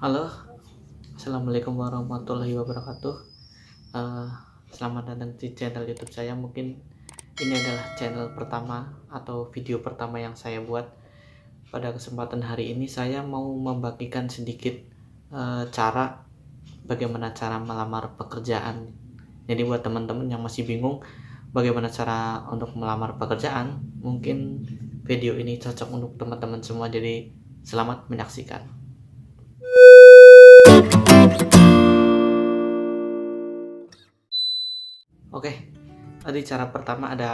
Halo, assalamualaikum warahmatullahi wabarakatuh. Eh, Selamat datang di channel YouTube saya. Mungkin ini adalah channel pertama atau video pertama yang saya buat. Pada kesempatan hari ini saya mau membagikan sedikit cara bagaimana cara melamar pekerjaan. Jadi buat teman-teman yang masih bingung bagaimana cara untuk melamar pekerjaan, mungkin video ini cocok untuk teman-teman semua. Jadi selamat menyaksikan. Oke, tadi cara pertama ada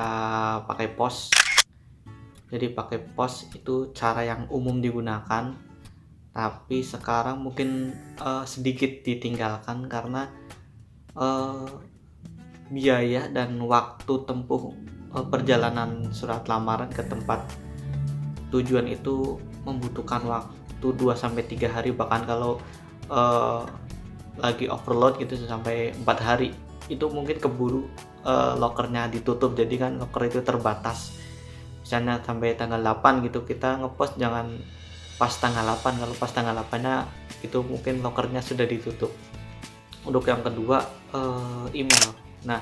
pakai pos. Jadi pakai pos itu cara yang umum digunakan, tapi sekarang mungkin sedikit ditinggalkan karena eh, biaya dan waktu tempuh perjalanan surat lamaran ke tempat tujuan itu membutuhkan waktu 2 sampai 3 hari, bahkan kalau eh, lagi overload gitu sampai 4 hari. Itu mungkin keburu lokernya ditutup, jadi kan loker itu terbatas. Misalnya sampai tanggal 8 gitu, kita ngepost jangan pas tanggal 8. Kalau pas tanggal 8 nya itu mungkin lokernya sudah ditutup. Untuk yang kedua, email. Nah,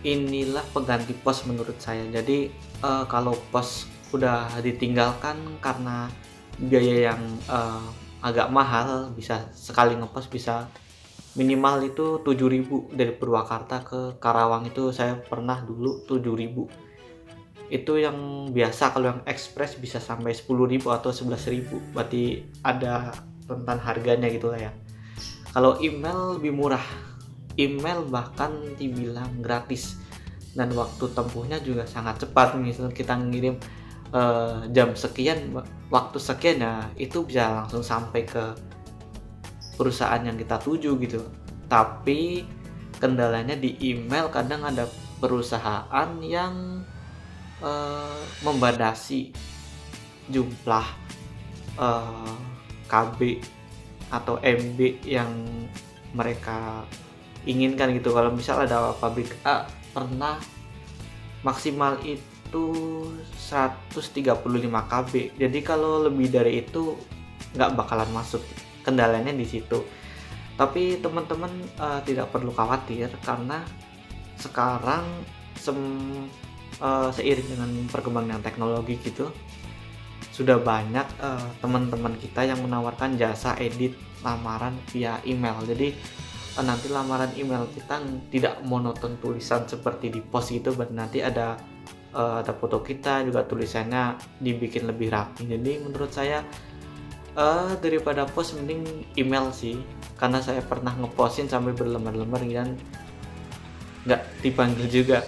inilah pengganti pos menurut saya. Jadi kalau pos udah ditinggalkan karena biaya yang agak mahal, bisa sekali ngepost bisa minimal itu 7.000. Dari Purwakarta ke Karawang itu saya pernah dulu 7.000. Itu yang biasa. Kalau yang ekspres bisa sampai 10.000 atau 11.000, berarti ada rentan harganya gitu lah ya. Kalau email lebih murah, email bahkan dibilang gratis, dan waktu tempuhnya juga sangat cepat. Misalnya kita ngirim jam sekian, waktu sekian, ya itu bisa langsung sampai ke perusahaan yang kita tuju gitu. Tapi kendalanya di email, kadang ada perusahaan yang membatasi jumlah KB atau MB yang mereka inginkan gitu. Kalau misal ada pabrik A pernah maksimal itu 135 KB, jadi kalau lebih dari itu nggak bakalan masuk. Kendalanya di situ. Tapi teman-teman tidak perlu khawatir, karena sekarang seiring dengan perkembangan teknologi gitu, sudah banyak teman-teman kita yang menawarkan jasa edit lamaran via email. Jadi nanti lamaran email kita tidak monoton tulisan seperti di pos gitu, nanti ada foto kita juga, tulisannya dibikin lebih rapi. Jadi menurut saya daripada pos mending email sih, karena saya pernah ngepostin sampai berlembar-lembar dan nggak dipanggil juga.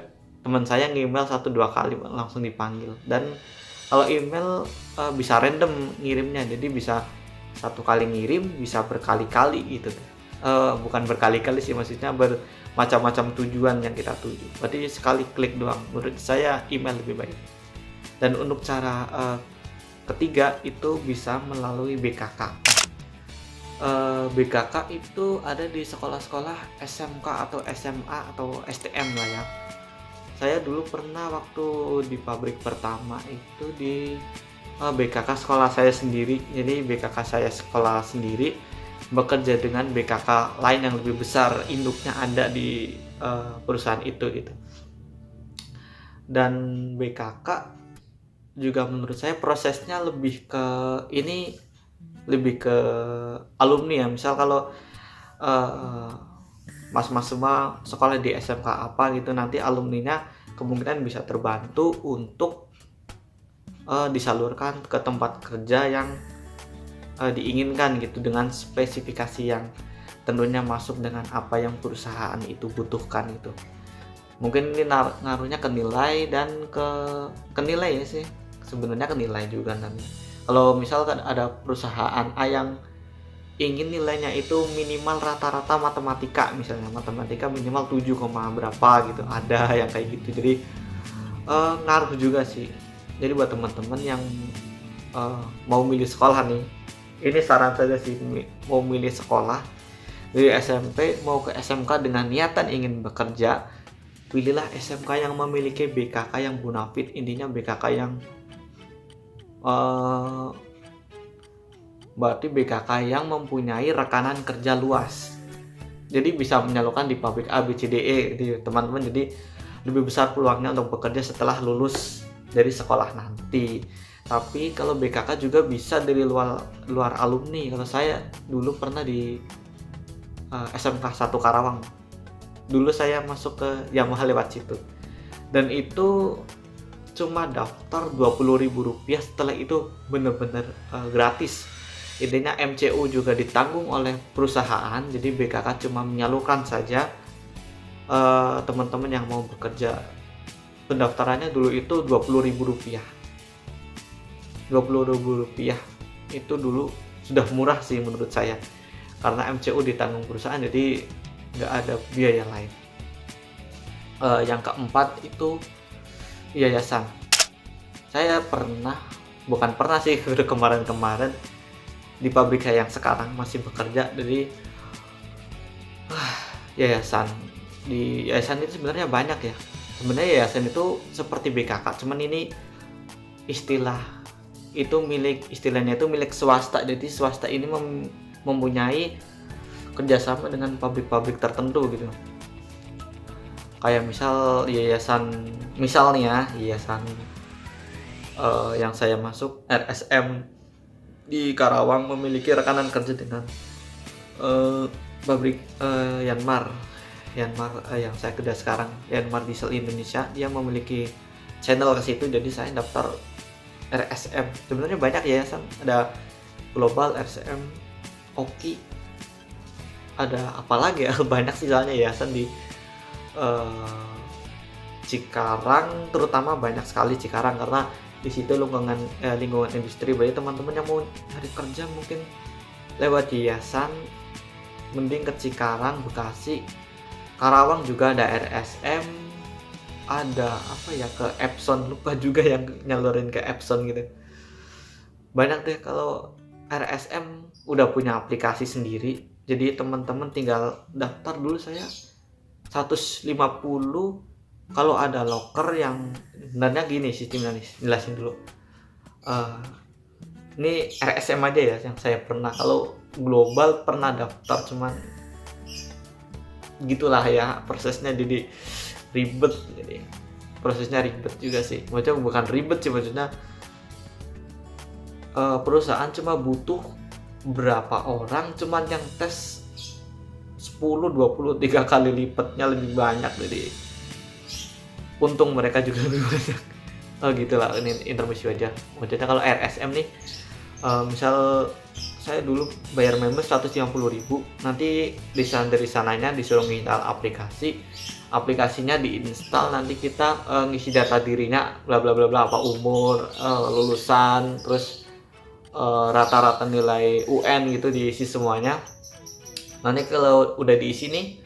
Teman saya nge-email 1-2 kali langsung dipanggil. Dan kalau email bisa random ngirimnya, jadi bisa satu kali ngirim bisa berkali-kali gitu. Bukan berkali-kali sih, maksudnya bermacam-macam tujuan yang kita tuju. Berarti sekali klik doang. Menurut saya email lebih baik. Dan untuk cara ketiga itu bisa melalui BKK. BKK itu ada di sekolah-sekolah SMK atau SMA atau STM lah ya. Saya dulu pernah waktu di pabrik pertama itu di BKK sekolah saya sendiri. Jadi BKK saya sekolah sendiri bekerja dengan BKK lain yang lebih besar, induknya ada di perusahaan itu gitu. Dan BKK juga menurut saya prosesnya lebih ke alumni ya. Misal kalau mas-mas semua sekolah di SMK apa gitu, nanti alumninya kemungkinan bisa terbantu untuk disalurkan ke tempat kerja yang diinginkan gitu, dengan spesifikasi yang tentunya masuk dengan apa yang perusahaan itu butuhkan gitu. Mungkin ini ngaruhnya ke nilai dan ke nilai ya sih, sebenarnya ke nilai juga nanti. Kalau misalkan ada perusahaan A yang ingin nilainya itu minimal rata-rata matematika, misalnya matematika minimal 7, berapa gitu, ada yang kayak gitu. Jadi ngaruh juga sih. Jadi buat teman-teman yang mau milih sekolah nih, ini saran saja sih, mau milih sekolah dari SMP mau ke SMK dengan niatan ingin bekerja, pilihlah SMK yang memiliki BKK yang bonafit. Intinya BKK yang berarti BKK yang mempunyai rekanan kerja luas. Jadi bisa menyalurkan di pabrik A, B, C, D, E gitu teman-teman. Jadi lebih besar peluangnya untuk bekerja setelah lulus dari sekolah nanti. Tapi kalau BKK juga bisa dari luar alumni. Kalau saya dulu pernah di SMK 1 Karawang. Dulu saya masuk ke Yamaha lewat situ. Dan itu cuma daftar Rp20.000, setelah itu bener-bener gratis. Intinya MCU juga ditanggung oleh perusahaan, jadi BKK cuma menyalurkan saja teman-teman yang mau bekerja. Pendaftarannya dulu itu Rp20.000. Rp20.000 itu dulu sudah murah sih menurut saya, karena MCU ditanggung perusahaan, jadi nggak ada biaya lain. Yang keempat itu yayasan. Saya bukan pernah sih, udah kemarin-kemarin di pabrik saya yang sekarang masih bekerja. Jadi yayasan, di yayasan itu sebenarnya banyak ya. Sebenarnya yayasan itu seperti BKK, cuman ini istilahnya itu milik swasta. Jadi swasta ini mempunyai kerjasama dengan pabrik-pabrik tertentu gitu. Kayak misalnya yayasan yang saya masuk, RSM di Karawang, memiliki rekanan kerja dengan pabrik Yanmar yang saya kerja sekarang, Yanmar Diesel Indonesia. Dia memiliki channel ke situ, jadi saya daftar RSM. Sebenarnya banyak yayasan, ada Global, RSM, Oki, ada apa lagi ya, banyak sih soalnya yayasan di Cikarang, terutama banyak sekali Cikarang, karena di situ lingkungan industri. Berarti teman-teman yang mau cari kerja mungkin lewat yayasan, mending ke Cikarang, Bekasi, Karawang juga ada RSM, ada ke Epson, lupa juga yang nyalurin ke Epson gitu. Banyak deh. Kalau RSM udah punya aplikasi sendiri, jadi teman-teman tinggal daftar. Dulu saya 150 kalau ada loker. Yang sebenarnya gini sistemnya nih, jelasin dulu. Ini RSM aja ya yang saya pernah. Kalau global pernah daftar, cuman gitulah ya prosesnya, jadi ribet. Jadi prosesnya ribet juga sih. Maksudnya bukan ribet sih, maksudnya perusahaan cuma butuh berapa orang, cuman yang tes 10, 20, 3 kali lipatnya lebih banyak. Jadi untung mereka juga lebih banyak. Gitulah, ini intermezzo aja. Maksudnya kalau RSM nih, misal saya dulu bayar member 150.000, nanti dari sananya disuruh install aplikasinya diinstal, nanti kita ngisi data dirinya, bla bla bla bla, apa umur, lulusan, terus rata-rata nilai UN gitu, diisi semuanya. Nanti kalau udah diisi nih,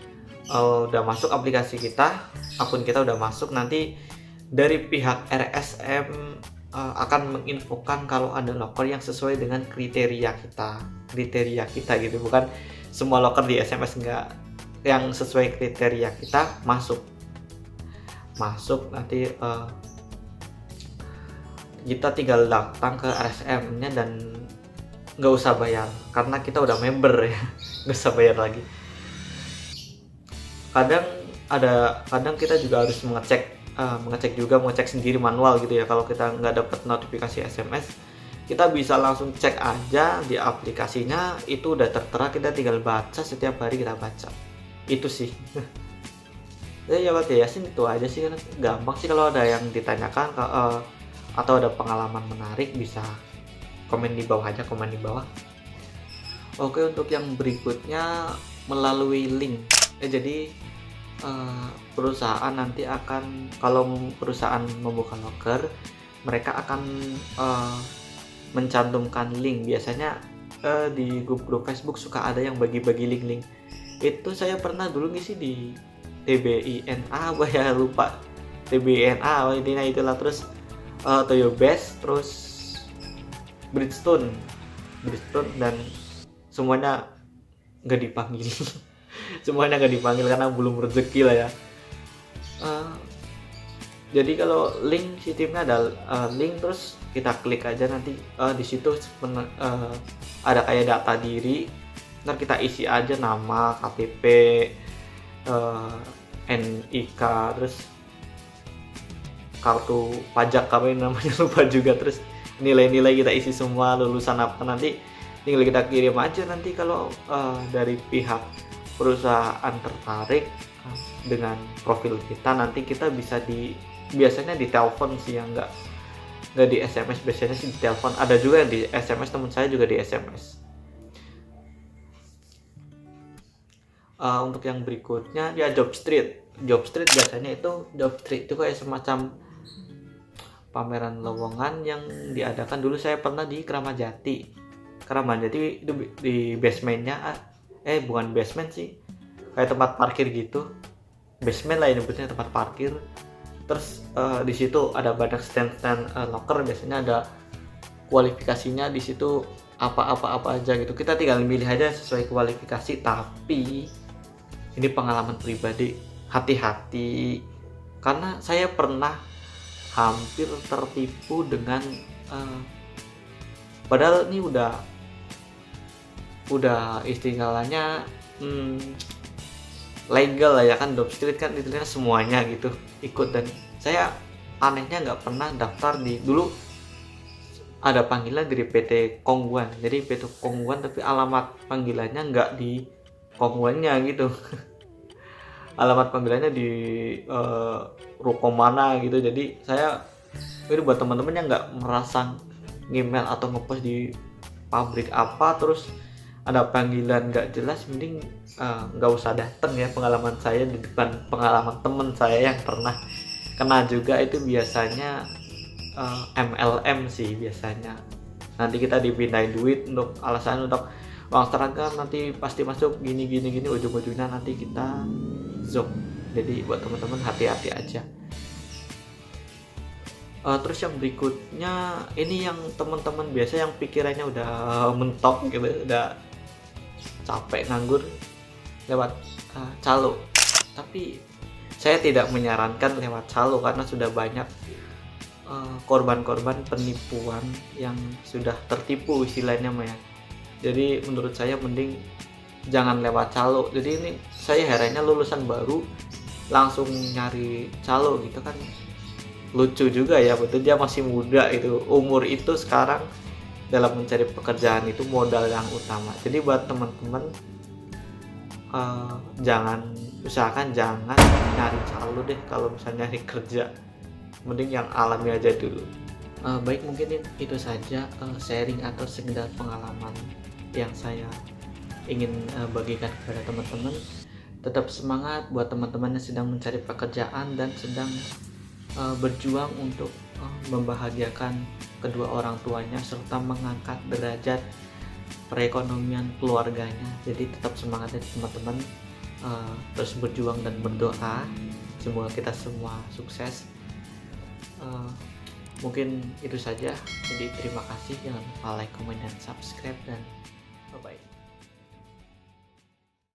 udah masuk aplikasi kita, akun kita udah masuk, nanti dari pihak RSM akan menginfokan kalau ada loker yang sesuai dengan kriteria kita gitu. Bukan semua loker di SMS, enggak, yang sesuai kriteria kita masuk. Nanti kita tinggal datang ke RSM nya dan nggak usah bayar karena kita udah member ya. Nggak usah bayar lagi. Kadang kita juga harus mengecek sendiri manual gitu ya. Kalau kita nggak dapat notifikasi SMS, kita bisa langsung cek aja di aplikasinya, itu udah tertera, kita tinggal baca, setiap hari kita baca. Itu sih. Ya buat yayasan itu aja sih, gampang sih. Kalau ada yang ditanyakan atau ada pengalaman menarik, bisa komen di bawah aja, komen di bawah. Oke, untuk yang berikutnya melalui link. Jadi perusahaan nanti akan, kalau perusahaan membuka loker, mereka akan mencantumkan link. Biasanya di grup Facebook suka ada yang bagi-bagi link-link. Itu saya pernah dulu ngisi di TBINA, ya lupa, TBINA intinya itulah. Terus Toyo Best, terus Bridgestone, dan semuanya nggak dipanggil. Semuanya nggak dipanggil karena belum rezeki lah ya. Jadi kalau link si timnya ada link, terus kita klik aja nanti di situ ada kayak data diri. Ntar kita isi aja nama, KTP, eh, NIK, terus kartu pajak apa yang namanya lupa juga, terus nilai-nilai kita isi semua, lulusan apa, nanti tinggal kita kirim aja. Nanti kalau dari pihak perusahaan tertarik dengan profil kita, nanti kita bisa biasanya di telepon sih, yang nggak di SMS, biasanya sih di telepon. Ada juga yang di SMS, teman saya juga di SMS. Untuk yang berikutnya ya Jobstreet biasanya Jobstreet itu kayak semacam pameran lowongan yang diadakan. Dulu saya pernah di Kramat Jati itu di basementnya, bukan basement sih, kayak tempat parkir gitu, basement lah ini nyebutnya, tempat parkir. Terus di situ ada banyak stand locker, biasanya ada kualifikasinya di situ apa aja gitu, kita tinggal milih aja sesuai kualifikasi. Tapi ini pengalaman pribadi, hati-hati, karena saya pernah hampir tertipu dengan padahal ini udah istilahnya legal lah ya kan, Jobstreet kan istilahnya semuanya gitu ikut. Dan saya anehnya nggak pernah daftar dulu ada panggilan dari PT Kongguan, jadi PT Kongguan tapi alamat panggilannya nggak di Kongguannya gitu. Alamat panggilannya di ruko mana gitu. Jadi saya ini buat teman-teman yang nggak merasa email atau ngepost di pabrik apa terus ada panggilan nggak jelas, mending nggak usah datang ya. Pengalaman saya di depan pengalaman teman saya yang pernah kena juga, itu biasanya MLM sih biasanya. Nanti kita dipindahin duit untuk alasan untuk uang seragam, nanti pasti masuk gini, ujung-ujungnya nanti kita zoom. Jadi buat teman-teman hati-hati aja. Terus yang berikutnya ini yang teman-teman biasa yang pikirannya udah mentok gitu, udah capek nganggur, lewat calo. Tapi saya tidak menyarankan lewat calo karena sudah banyak korban-korban penipuan yang sudah tertipu istilahnya ya. Jadi menurut saya mending jangan lewat calo. Jadi ini saya herannya lulusan baru langsung nyari calo gitu kan, lucu juga ya, betul dia masih muda itu, umur itu sekarang dalam mencari pekerjaan itu modal yang utama. Jadi buat teman-teman usahakan jangan nyari calo deh kalau misalnya nyari kerja, mending yang alami aja dulu. Baik, mungkin itu saja sharing atau sekedar pengalaman yang saya ingin bagikan kepada teman-teman. Tetap semangat buat teman-teman yang sedang mencari pekerjaan dan sedang berjuang untuk membahagiakan kedua orang tuanya serta mengangkat derajat perekonomian keluarganya. Jadi tetap semangat ya teman-teman, terus berjuang dan berdoa semoga kita semua sukses. Mungkin itu saja. Jadi terima kasih, jangan lupa like, comment, dan subscribe, dan bye bye.